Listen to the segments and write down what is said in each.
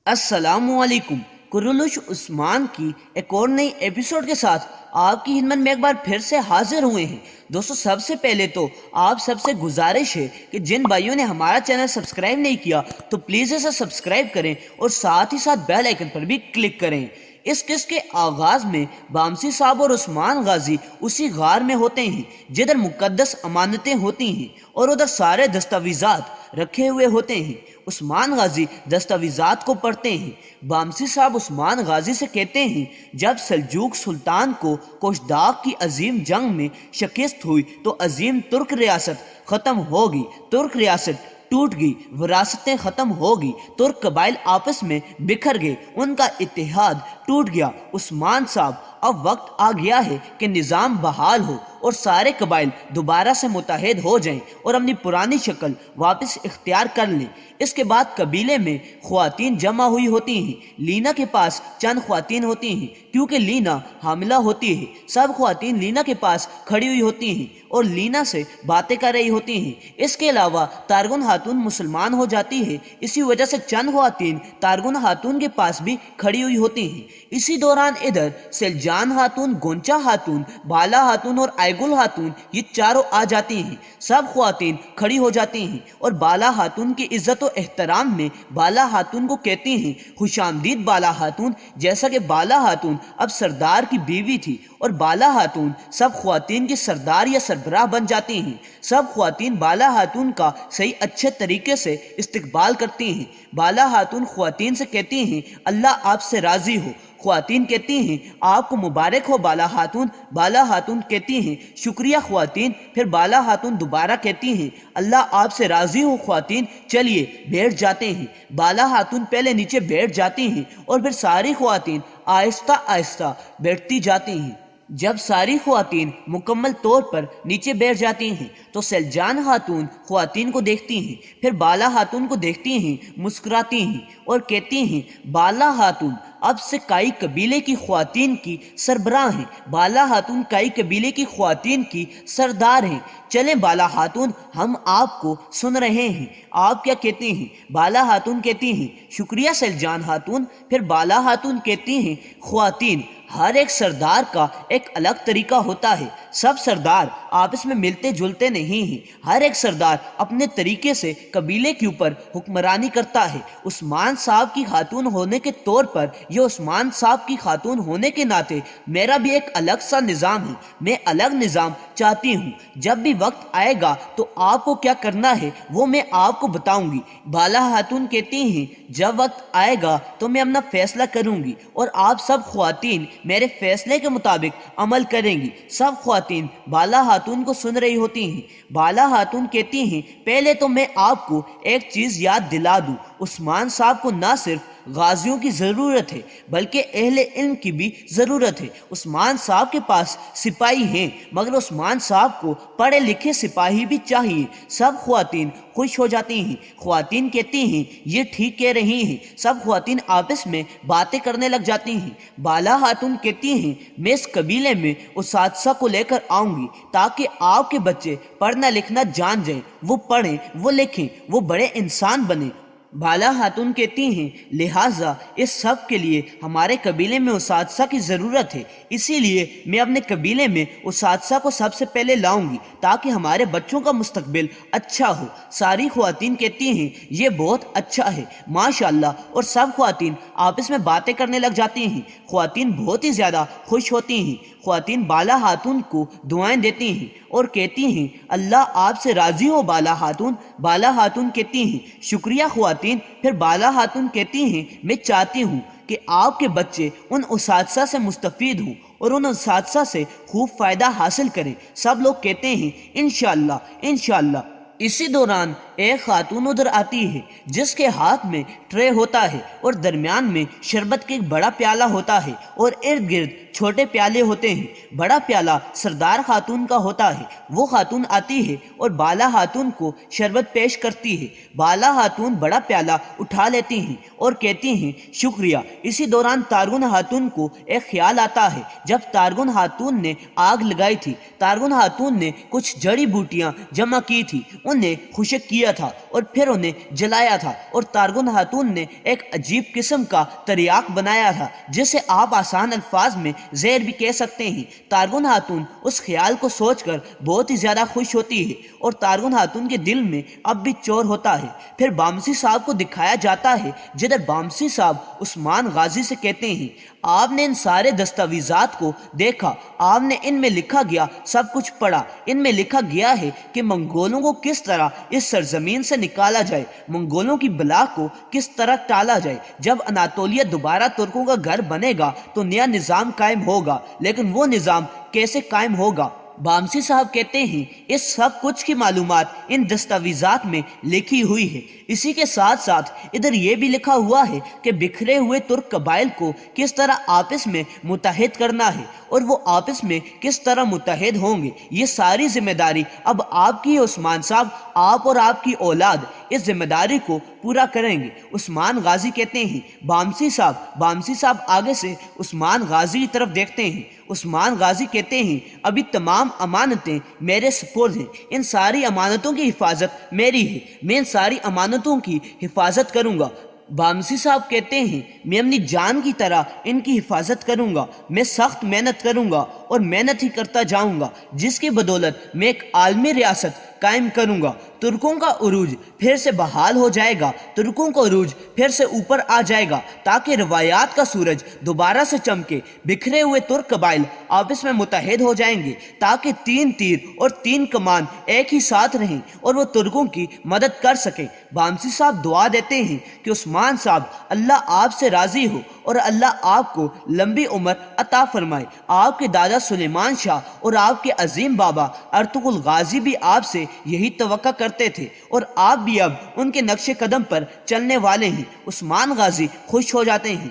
السلام علیکم۔ کرولش عثمان کی ایک اور نئی ایپیسوڈ کے ساتھ آپ کی خدمت میں ایک بار پھر سے حاضر ہوئے ہیں۔ دوستو، سب سے پہلے تو آپ سب سے گزارش ہے کہ جن بھائیوں نے ہمارا چینل سبسکرائب نہیں کیا تو پلیز اسے سبسکرائب کریں اور ساتھ ہی ساتھ بیل آئیکن پر بھی کلک کریں۔ اس قسط کے آغاز میں بامسی صاحب اور عثمان غازی اسی غار میں ہوتے ہیں جدھر مقدس امانتیں ہوتی ہیں اور ادھر سارے دستاویزات رکھے ہوئے ہوتے ہیں۔ عثمان غازی دستاویزات کو پڑھتے ہیں۔ بامسی صاحب عثمان غازی سے کہتے ہیں، جب سلجوق سلطان کو کوشداغ کی عظیم جنگ میں شکست ہوئی تو عظیم ترک ریاست ختم ہوگی، ترک ریاست ٹوٹ گئی، وراثتیں ختم ہوگی، ترک قبائل آپس میں بکھر گئے، ان کا اتحاد ٹوٹ گیا۔ عثمان صاحب، اب وقت آ گیا ہے کہ نظام بحال ہو اور سارے قبائل دوبارہ سے متحد ہو جائیں اور اپنی پرانی شکل واپس اختیار کر لیں۔ اس کے بعد قبیلے میں خواتین جمع ہوئی ہوتی ہیں۔ لینا کے پاس چند خواتین ہوتی ہیں کیونکہ لینا حاملہ ہوتی ہے۔ سب خواتین لینا کے پاس کھڑی ہوئی ہوتی ہیں اور لینا سے باتیں کر رہی ہوتی ہیں۔ اس کے علاوہ تارگن خاتون مسلمان ہو جاتی ہے، اسی وجہ سے چند خواتین تارگن خاتون کے پاس بھی کھڑی ہوئی ہوتی ہیں۔ اسی دوران ادھر سلجان خاتون، گونچا خاتون، بالا خاتون اور ایگل خاتون، یہ چاروں آ جاتی ہیں۔ سب خواتین کھڑی ہو جاتی ہیں اور بالا خاتون کی عزت و احترام میں بالا خاتون کو کہتی ہیں، خوش آمدید بالا خاتون۔ جیسا کہ بالا خاتون اب سردار کی بیوی تھی اور بالا خاتون سب خواتین کی سردار یا سربراہ بن جاتی ہیں۔ سب خواتین بالا خاتون کا صحیح اچھے طریقے سے استقبال کرتی ہیں۔ بالا خاتون خواتین سے کہتی ہیں، اللہ آپ سے راضی ہو۔ خواتین کہتی ہیں، آپ کو مبارک ہو بالا خاتون۔ بالا خاتون کہتی ہیں، شکریہ خواتین۔ پھر بالا خاتون دوبارہ کہتی ہیں، اللہ آپ سے راضی ہو خواتین، چلیے بیٹھ جاتے ہیں۔ بالا خاتون پہلے نیچے بیٹھ جاتی ہیں اور پھر ساری خواتین آہستہ آہستہ بیٹھتی جاتی ہیں۔ جب ساری خواتین مکمل طور پر نیچے بیٹھ جاتی ہیں تو سلجان خاتون خواتین کو دیکھتی ہیں، پھر بالا خاتون کو دیکھتی ہیں، مسکراتی ہیں اور کہتی ہیں، بالا خاتون اب سے کائی قبیلے کی خواتین کی سربراہ ہیں، بالا خاتون کائی قبیلے کی خواتین کی سردار ہیں۔ چلیں بالا خاتون، ہم آپ کو سن رہے ہیں، آپ کیا کہتی ہیں؟ بالا خاتون کہتی ہیں، شکریہ سلجان خاتون۔ پھر بالا خاتون کہتی ہیں، خواتین، ہر ایک سردار کا ایک الگ طریقہ ہوتا ہے، سب سردار آپس میں ملتے جلتے نہیں ہیں، ہر ایک سردار اپنے طریقے سے قبیلے کے اوپر حکمرانی کرتا ہے۔ عثمان صاحب کی خاتون ہونے کے طور پر یا عثمان صاحب کی خاتون ہونے کے ناطے میرا بھی ایک الگ سا نظام ہے، میں الگ نظام چاہتی ہوں۔ جب بھی وقت آئے گا تو آپ کو کیا کرنا ہے وہ میں آپ کو بتاؤں گی۔ بالا خاتون کہتی ہیں، جب وقت آئے گا تو میں اپنا فیصلہ کروں گی اور آپ سب خواتین میرے فیصلے کے مطابق عمل کریں گی۔ سب خواتین بالا خاتون کو سن رہی ہوتی ہیں۔ بالا خاتون کہتی ہیں، پہلے تو میں آپ کو ایک چیز یاد دلا دوں، عثمان صاحب کو نہ صرف غازیوں کی ضرورت ہے بلکہ اہل علم کی بھی ضرورت ہے۔ عثمان صاحب کے پاس سپاہی ہیں مگر عثمان صاحب کو پڑھے لکھے سپاہی بھی چاہیے۔ سب خواتین خوش ہو جاتی ہیں۔ خواتین کہتی ہیں، یہ ٹھیک کہہ رہی ہیں۔ سب خواتین آپس میں باتیں کرنے لگ جاتی ہیں۔ بالا خاتون کہتی ہیں، میں اس قبیلے میں اساتذہ کو لے کر آؤں گی تاکہ آپ کے بچے پڑھنا لکھنا جان جائیں، وہ پڑھیں، وہ لکھیں، وہ بڑے انسان بنیں۔ بالا خاتون کہتی ہیں، لہٰذا اس سب کے لیے ہمارے قبیلے میں اساتذہ کی ضرورت ہے، اسی لیے میں اپنے قبیلے میں اساتذہ کو سب سے پہلے لاؤں گی تاکہ ہمارے بچوں کا مستقبل اچھا ہو۔ ساری خواتین کہتی ہیں، یہ بہت اچھا ہے، ماشاءاللہ، اور سب خواتین آپس میں باتیں کرنے لگ جاتی ہیں۔ خواتین بہت ہی زیادہ خوش ہوتی ہیں۔ خواتین بالا خاتون کو دعائیں دیتی ہیں اور کہتی ہیں، اللہ آپ سے راضی ہو بالا خاتون۔ بالا خاتون کہتی ہیں، شکریہ خواتین۔ پھر بالا خاتون کہتی ہیں، میں چاہتی ہوں کہ آپ کے بچے ان اساتذہ سے مستفید ہوں اور ان اساتذہ سے خوب فائدہ حاصل کریں۔ سب لوگ کہتے ہیں، انشاءاللہ انشاءاللہ۔ اسی دوران ایک خاتون ادھر آتی ہے جس کے ہاتھ میں ٹرے ہوتا ہے اور درمیان میں شربت کا ایک بڑا پیالہ ہوتا ہے اور ارد گرد چھوٹے پیالے ہوتے ہیں۔ بڑا پیالہ سردار خاتون کا ہوتا ہے۔ وہ خاتون آتی ہے اور بالا خاتون کو شربت پیش کرتی ہے۔ بالا خاتون بڑا پیالہ اٹھا لیتی ہیں اور کہتی ہیں، شکریہ۔ اسی دوران تارگن خاتون کو ایک خیال آتا ہے، جب تارگن خاتون نے آگ لگائی تھی، تارگن خاتون نے کچھ جڑی بوٹیاں جمع کی تھی، انہیں خشک کیا کیا تھا اور پھر انہیں جلایا تھا، اور تارگن خاتون نے ایک عجیب قسم کا تریاک بنایا تھا جسے آپ آسان الفاظ میں زہر بھی کہہ سکتے ہیں۔ تارگن خاتون اس خیال کو سوچ کر بہت ہی زیادہ خوش ہوتی ہے، اور تارگن خاتون کے دل میں اب بھی چور ہوتا ہے۔ پھر بامسی صاحب کو دکھایا جاتا ہے، جدھر بامسی صاحب عثمان غازی سے کہتے ہیں آپ نے ان سارے دستاویزات کو دیکھا، آپ نے ان میں لکھا گیا سب کچھ پڑھا۔ ان میں لکھا گیا ہے کہ منگولوں کو کس طرح اس سرزمین سے نکالا جائے، منگولوں کی بلا کو کس طرح ٹالا جائے۔ جب اناطولیہ دوبارہ ترکوں کا گھر بنے گا تو نیا نظام قائم ہوگا، لیکن وہ نظام کیسے قائم ہوگا؟ بامسی صاحب کہتے ہیں اس سب کچھ کی معلومات ان دستاویزات میں لکھی ہوئی ہے۔ اسی کے ساتھ ساتھ ادھر یہ بھی لکھا ہوا ہے کہ بکھرے ہوئے ترک قبائل کو کس طرح آپس میں متحد کرنا ہے، اور وہ آپس میں کس طرح متحد ہوں گے۔ یہ ساری ذمہ داری اب آپ کی ہے عثمان صاحب، آپ اور آپ کی اولاد اس ذمہ داری کو پورا کریں گے۔ عثمان غازی کہتے ہیں بامسی صاحب آگے سے عثمان غازی کی طرف دیکھتے ہیں۔ عثمان غازی کہتے ہیں ابھی تمام امانتیں میرے سپرد ہیں، ان ساری امانتوں کی حفاظت میری ہے، میں ان ساری امانتوں کی حفاظت کروں گا۔ بامسی صاحب کہتے ہیں میں اپنی جان کی طرح ان کی حفاظت کروں گا، میں سخت محنت کروں گا اور محنت ہی کرتا جاؤں گا، جس کی بدولت میں ایک عالمی ریاست قائم کروں گا۔ ترکوں کا عروج پھر سے بحال ہو جائے گا، ترکوں کا عروج پھر سے اوپر آ جائے گا، تاکہ روایات کا سورج دوبارہ سے چمکے۔ بکھرے ہوئے ترک قبائل آپس میں متحد ہو جائیں گے، تاکہ 3 تیر اور 3 کمان ایک ہی ساتھ رہیں اور وہ ترکوں کی مدد کر سکیں۔ بامسی صاحب دعا دیتے ہیں کہ عثمان صاحب اللہ آپ سے راضی ہو اور اللہ آپ کو لمبی عمر عطا فرمائے۔ آپ کے دادا سلیمان شاہ اور آپ کے عظیم بابا ارطغرل غازی بھی آپ سے یہی توقع کرتے تھے، اور آپ بھی اب ان کے نقش قدم پر چلنے والے ہیں۔ عثمان غازی خوش ہو جاتے ہیں۔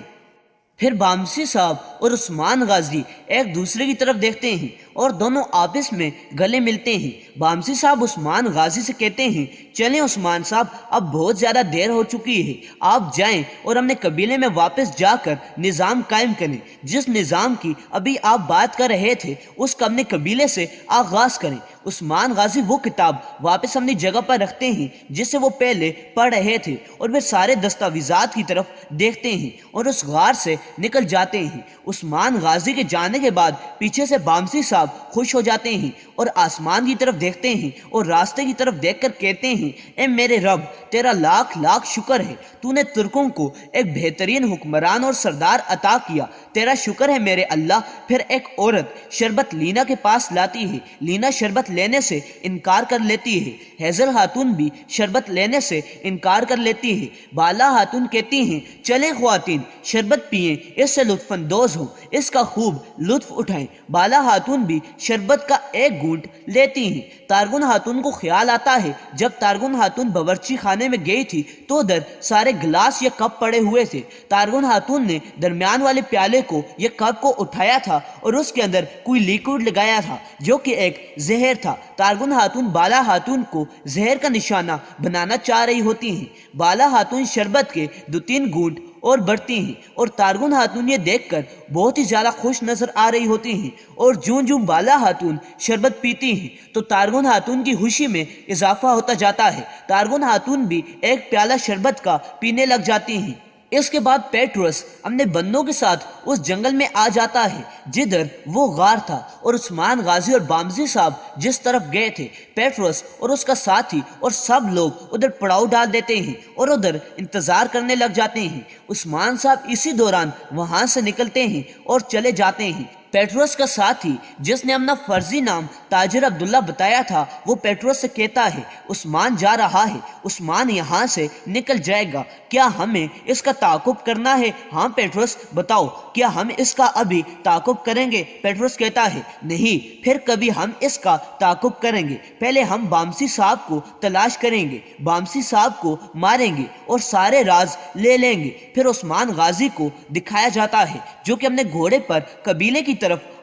پھر بامسی صاحب اور عثمان غازی ایک دوسرے کی طرف دیکھتے ہیں اور دونوں آپس میں گلے ملتے ہیں۔ بامسی صاحب عثمان غازی سے کہتے ہیں چلیں عثمان صاحب، اب بہت زیادہ دیر ہو چکی ہے، آپ جائیں اور اپنے قبیلے میں واپس جا کر نظام قائم کریں۔ جس نظام کی ابھی آپ بات کر رہے تھے اس کا اپنے قبیلے سے آغاز کریں۔ عثمان غازی وہ کتاب واپس اپنی جگہ پر رکھتے ہیں جسے وہ پہلے پڑھ رہے تھے، اور وہ سارے دستاویزات کی طرف دیکھتے ہیں اور اس غار سے نکل جاتے ہیں۔ عثمان غازی کے جانے کے بعد پیچھے سے بامسی صاحب خوش ہو جاتے ہیں اور آسمان کی طرف دیکھتے ہیں اور راستے کی طرف دیکھ کر کہتے ہیں اے میرے رب، تیرا لاکھ لاکھ شکر ہے، تو نے ترکوں کو ایک بہترین حکمران اور سردار عطا کیا، تیرا شکر ہے میرے اللہ۔ پھر ایک عورت شربت لینا کے پاس لاتی ہے، لینا شربت لینے سے انکار کر لیتی ہے، ہیزل خاتون بھی شربت لینے سے انکار کر لیتی ہے۔ بالا خاتون کہتی ہیں چلیں خواتین شربت پئیں، اس سے لطف اندوز ہوں، اس کا خوب لطف اٹھائیں۔ بالا خاتون بھی شربت کا ایک گھونٹ لیتی ہیں۔ تارگن خاتون کو خیال آتا ہے جب تارگن خاتون باورچی خانے میں گئی تھی تو ادھر سارے گلاس یا کپ پڑے ہوئے تھے۔ تارگن خاتون نے درمیان والے پیالے کو یا کپ کو اٹھایا تھا اور اس کے اندر کوئی لیکوڈ لگایا تھا جو کہ ایک زہر تھا۔ تارگن خاتون بالا خاتون کو زہر کا نشانہ بنانا چاہ رہی ہوتی ہیں۔ بالا خاتون شربت کے 2-3 گھونٹ اور بڑھتی ہیں، اور تارگن خاتون یہ دیکھ کر بہت ہی زیادہ خوش نظر آ رہی ہوتی ہیں، اور جوں جوں بالا خاتون شربت پیتی ہیں تو تارگن خاتون کی خوشی میں اضافہ ہوتا جاتا ہے۔ تارگن خاتون بھی ایک پیالہ شربت کا پینے لگ جاتی ہیں۔ اس کے بعد پیٹروس اپنے بندوں کے ساتھ اس جنگل میں آ جاتا ہے جدھر وہ غار تھا، اور عثمان غازی اور بامسی صاحب جس طرف گئے تھے، پیٹروس اور اس کا ساتھی اور سب لوگ ادھر پڑاؤ ڈال دیتے ہیں اور ادھر انتظار کرنے لگ جاتے ہیں۔ عثمان صاحب اسی دوران وہاں سے نکلتے ہیں اور چلے جاتے ہیں۔ پیٹروس کا ساتھی جس نے اپنا فرضی نام تاجر عبداللہ بتایا تھا وہ پیٹروس سے کہتا ہے عثمان جا رہا ہے، عثمان یہاں سے نکل جائے گا، کیا ہمیں اس کا تعاقب کرنا ہے؟ ہاں پیٹروس بتاؤ، کیا ہم اس کا ابھی تعاقب کریں گے؟ پیٹروس کہتا ہے نہیں، پھر کبھی ہم اس کا تعاقب کریں گے، پہلے ہم بامسی صاحب کو تلاش کریں گے، بامسی صاحب کو ماریں گے اور سارے راز لے لیں گے۔ پھر عثمان غازی کو دکھایا جاتا ہے جو کہ اپنے گھوڑے پر قبیلے کی طرف